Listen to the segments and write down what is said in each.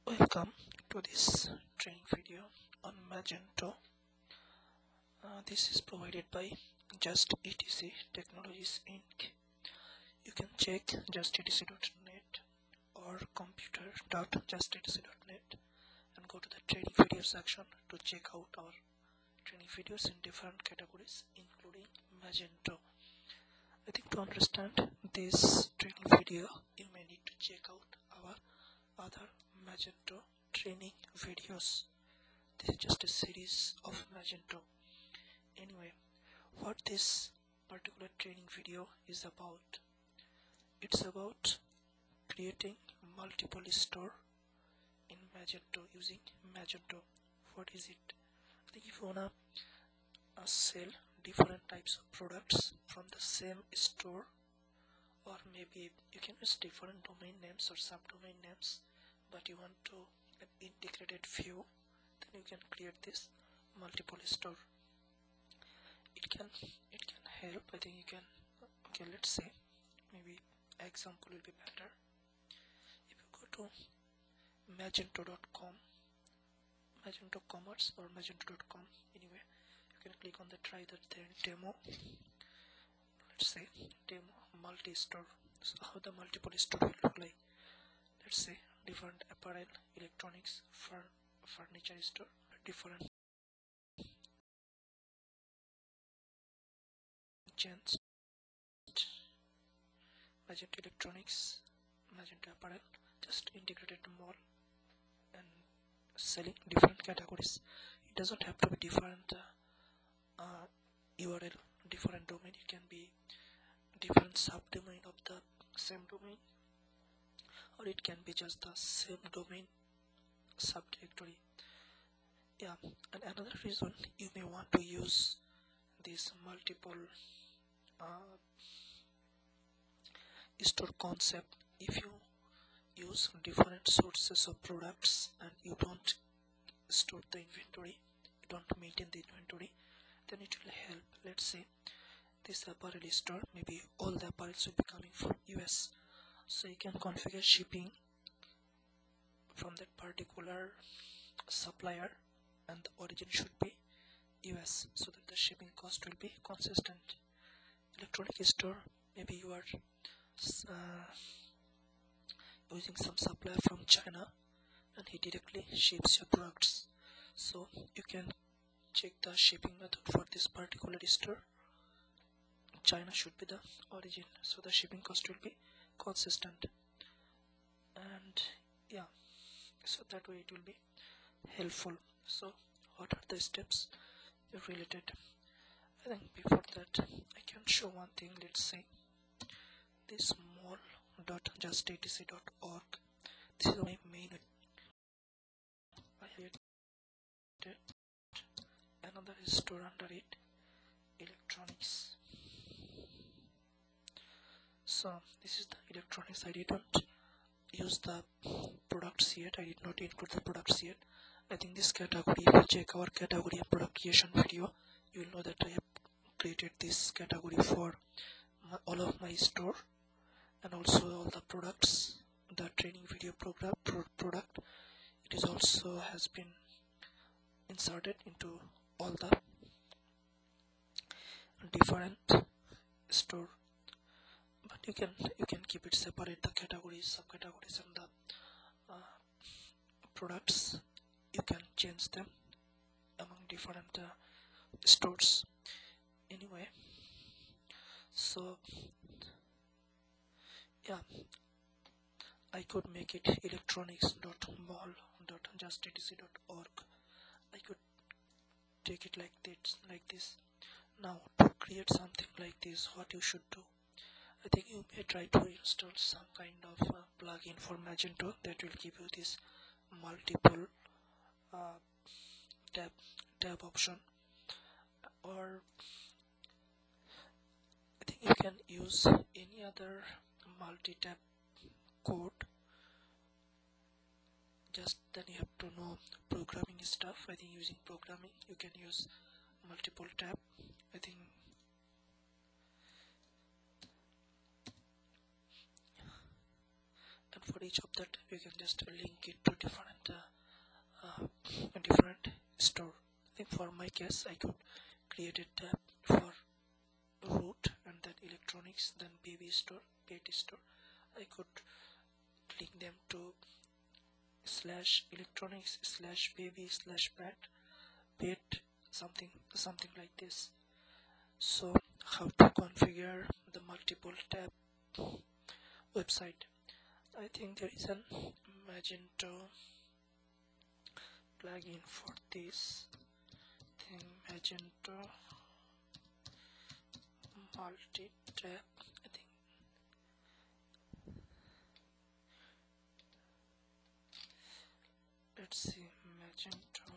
Welcome to this training video on Magento. This is provided by Just etc Technologies Inc. You can check justetc.net or computer.justetc.net and go to the training video section to check out our training videos in different categories including Magento. I think to understand this training video you may need to check out our other Magento training videos. This is just a series of Magento. Anyway, what this particular training video is about, it's about creating multiple store in Magento using Magento. What is it? I think if you wanna sell different types of products from the same store, or maybe you can use different domain names or subdomain names, but you want to an integrated view, then you can create this multiple store. It can help. I think you can, okay, let's say maybe example will be better. If you go to magento.com, Magento Commerce or magento.com, anyway, you can click on the try that there demo. Let's say demo multi-store. So how the multiple store will look like. Let's say different apparel, electronics, furniture store, different gens, Magento electronics, Magento apparel, just integrated mall and selling different categories. It doesn't have to be different URL, different domain. It can be different subdomain of the same domain, or it can be just the same domain subdirectory. Yeah, and another reason you may want to use this multiple store concept, if you use different sources of products and you don't store the inventory, you don't maintain the inventory, then it will help. Let's say this apparel store, maybe all the apparels will be coming from US, so you can configure shipping from that particular supplier and the origin should be US, so that the shipping cost will be consistent. Electronic store, maybe you are using some supplier from China and he directly ships your products, so you can check the shipping method for this particular store. China should be the origin, so the shipping cost will be consistent. And yeah, so that way it will be helpful. So what are the steps related? I think before that I can show one thing. Let's say this mall.justetc.org, this is my main. I created another store under it, electronics. So this is the electronics. I didn't use the products yet. I did not include the products yet. I think this category, if you check our category and product creation video, you will know that I have created this category for all of my store and also all the products. The training video program product, it is also has been inserted into all the different store. But you can keep it separate, the categories, subcategories, and the products. You can change them among different stores. Anyway, so yeah, I could make it electronics.mall.justetc.org. I could take it like this. Now to create something like this, what you should do, I think you may try to install some kind of plugin for Magento that will give you this multiple tab option, or I think you can use any other multi-tab code. Just then you have to know programming stuff. I think using programming you can use multiple tab. I think and for each of that we can just link it to different store. I think for my case I could create a tab for root and then electronics, then baby store, pet store. I could link them to /electronics/baby/pet, something like this. So how to configure the multiple tab website? I think there is an Magento plugin for this thing, Magento multi-tab. I think let's see, Magento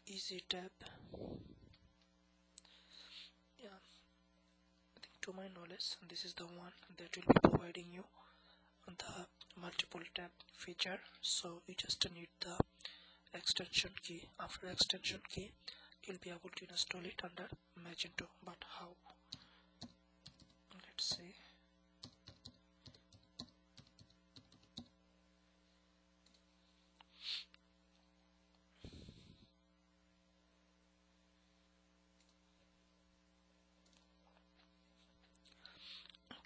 easy tab. Yeah, I think to my knowledge this is the one that will be providing you the multiple tab feature. So you just need the extension key. After extension key you'll be able to install it under Magento. But how? Let's see.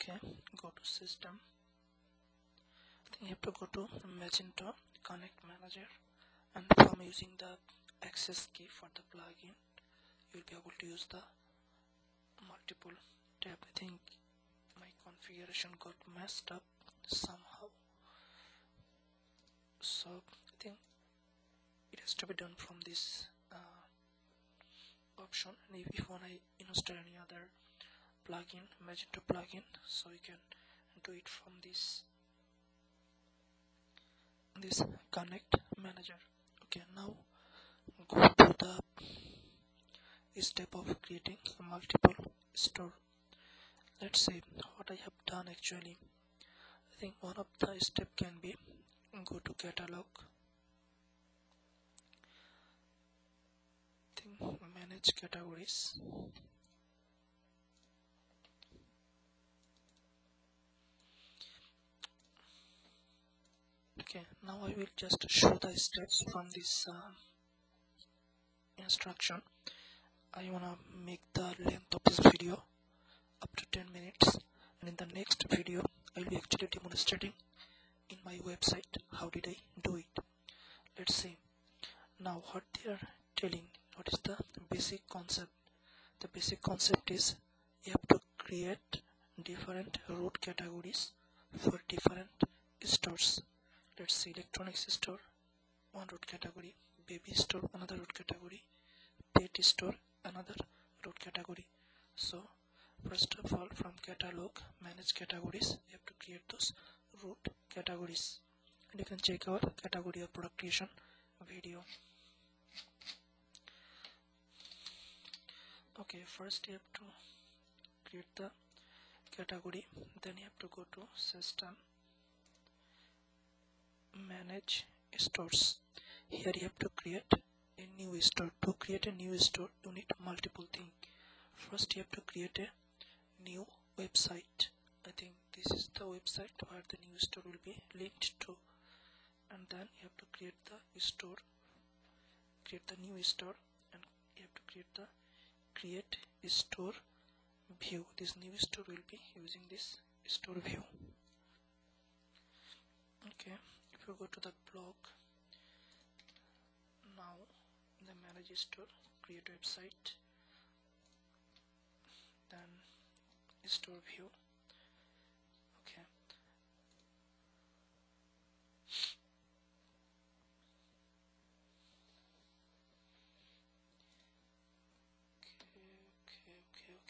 Okay, go to system. I think you have to go to Magento Connect Manager, and from using the access key for the plugin you'll be able to use the multiple tab. I think my configuration got messed up somehow, so I think it has to be done from this option. And if you want to install any other plugin, Magento plugin, so you can do it from this Connect Manager. Okay, now go to the step of creating a multiple store. Let's see what I have done actually. I think one of the step can be go to catalog. I think manage categories. Okay, now I will just show the steps from this instruction. I wanna make the length of this video up to 10 minutes, and in the next video I will be actually demonstrating in my website how did I do it. Let's see. Now what they are telling, what is the basic concept? The basic concept is you have to create different root categories for different stores. Let's see, electronics store, one root category, baby store, another root category, pet store, another root category. So first of all, from catalog, manage categories, you have to create those root categories, and you can check our category of product creation video. Okay, first you have to create the category, then you have to go to system, manage stores. Here you have to create a new store. To create a new store you need multiple things. First you have to create a new website. I think this is the website where the new store will be linked to, and then you have to create the store, create the new store, and you have to create the create store view. This new store will be using this store view. Okay, if you go to the blog, now in the manage store, create website, then store view. Okay,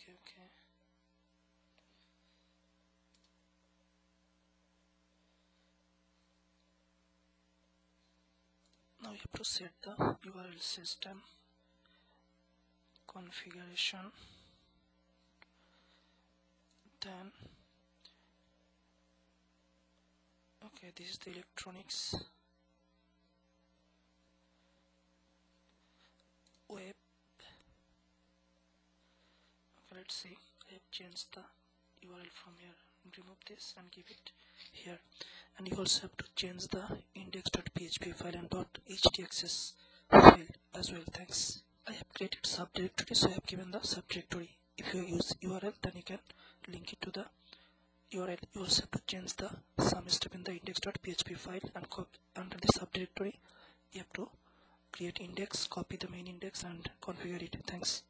okay. Now you have to set the URL system configuration, then okay, this is the electronics web. Okay, let's see, I have changed the URL from here. remove this and give it here. And you also have to change the index.php file and .htaccess file as well. Thanks. I have created subdirectory, so I have given the subdirectory. If you use URL, then you can link it to the URL. You also have to change the some step in the index.php file, and under the subdirectory you have to create index, copy the main index and configure it. Thanks.